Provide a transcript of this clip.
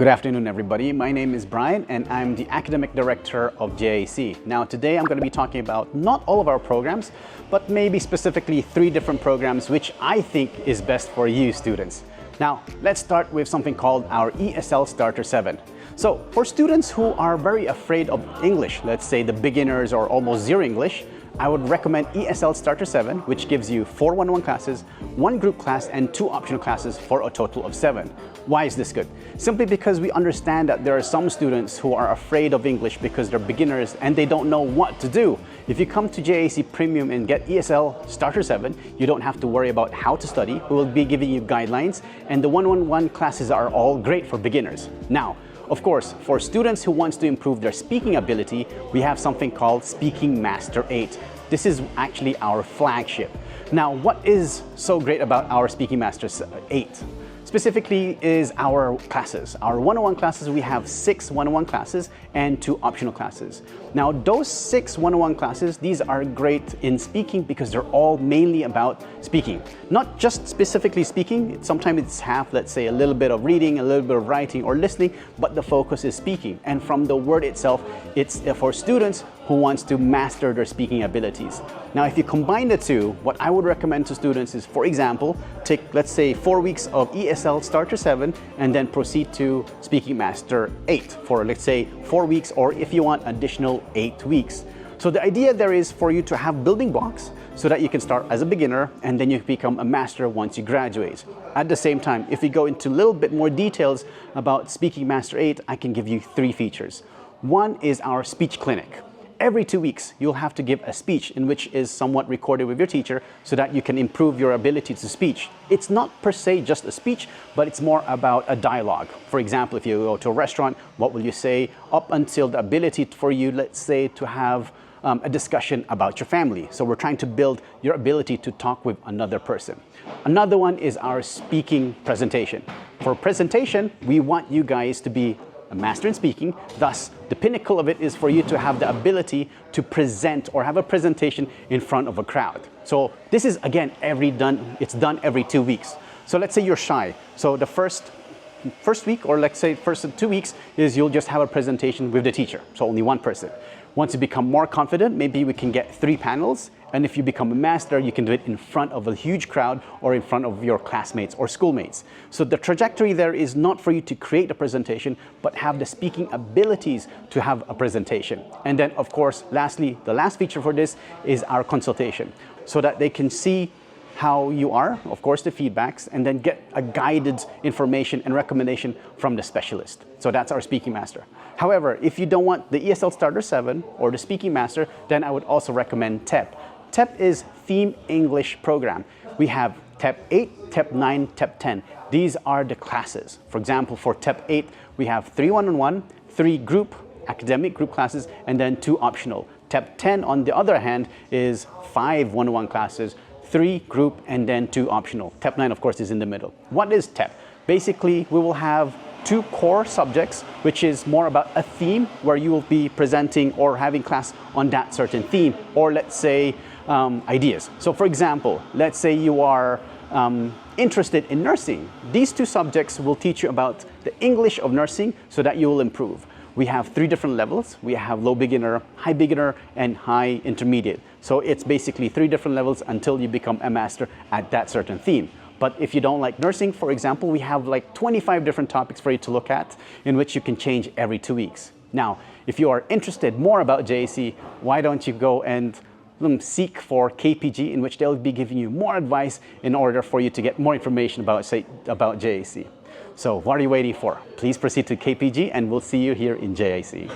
Good afternoon, everybody. My name is Brian, and I'm the Academic Director of JIC. Now, today I'm going to be talking about not all of our programs, but maybe specifically 3 different programs which I think is best for you students. Now, let's start with something called our ESL Starter 7. So, for students who are very afraid of English, let's say the beginners or almost zero English, I would recommend ESL Starter 7, which gives you 4 one-on-one classes, 1 group class, and 2 optional classes for a total of 7. Why is this good? Simply because we understand that there are some students who are afraid of English because they're beginners and they don't know what to do. If you come to JIC Premium and get ESL Starter 7, you don't have to worry about how to study. We will be giving you guidelines, and the one-on-one classes are all great for beginners. Now, of course, for students who want to improve their speaking ability, we have something called Speaking Master 8. This is actually our flagship. Now, what is so great about our Speaking Master 8? Specifically is our classes. Our one-on-one classes, we have 6 one-on-one classes and 2 optional classes. Now, those 6 one-on-one classes, these are great in speaking because they're all mainly about speaking. Not just specifically speaking, sometimes it's half, let's say, a little bit of reading, a little bit of writing or listening, but the focus is speaking. And from the word itself, it's for students who wants to master their speaking abilities. Now, if you combine the two, what I would recommend to students is, for example, take, let's say, 4 weeks of ESL Starter 7 and then proceed to Speaking Master 8 for, let's say, 4 weeks, or if you want, additional 8 weeks. So the idea there is for you to have building blocks so that you can start as a beginner and then you become a master once you graduate. At the same time, if we go into a little bit more details about Speaking Master 8, I can give you 3 features. One is our speech clinic. Every 2 weeks, you'll have to give a speech in which is somewhat recorded with your teacher so that you can improve your ability to speak. It's not per se just a speech, but it's more about a dialogue. For example, if you go to a restaurant, what will you say up until the ability for you, let's say, to have a discussion about your family. So we're trying to build your ability to talk with another person. Another one is our speaking presentation. For presentation, we want you guys to be a master in speaking. Thus, the pinnacle of it is for you to have the ability to present or have a presentation in front of a crowd. So this is, again, it's done every 2 weeks. So let's say you're shy. So the first week, or let's say first 2 weeks, is you'll just have a presentation with the teacher. So only one person. Once you become more confident, maybe we can get 3 panels. And if you become a master, you can do it in front of a huge crowd or in front of your classmates or schoolmates. So the trajectory there is not for you to create a presentation, but have the speaking abilities to have a presentation. And then, of course, lastly, the last feature for this is our consultation, so that they can see how you are, of course, the feedbacks, and then get a guided information and recommendation from the specialist. So that's our Speaking Master. However, if you don't want the ESL Starter 7 or the Speaking Master, then I would also recommend TEP. TEP is Theme English Program. We have TEP 8, TEP 9, TEP 10. These are the classes. For example, for TEP 8, we have 3 one-on-one, 3 academic group classes, and then 2 optional. TEP 10, on the other hand, is 5 one-on-one classes, 3 group, and then 2 optional. TEP 9, of course, is in the middle. What is TEP? Basically, we will have 2 core subjects, which is more about a theme where you will be presenting or having class on that certain theme, or let's say ideas. So for example, let's say you are interested in nursing. These 2 subjects will teach you about the English of nursing so that you will improve. We have 3 different levels. We have low beginner, and high intermediate. So it's basically 3 different levels until you become a master at that certain theme. But if you don't like nursing, for example, we have like 25 different topics for you to look at in which you can change every 2 weeks. Now, if you are interested more about JIC, why don't you go and seek for KPG, in which they'll be giving you more advice in order for you to get more information about JIC. So what are you waiting for? Please proceed to KPG and we'll see you here in JIC.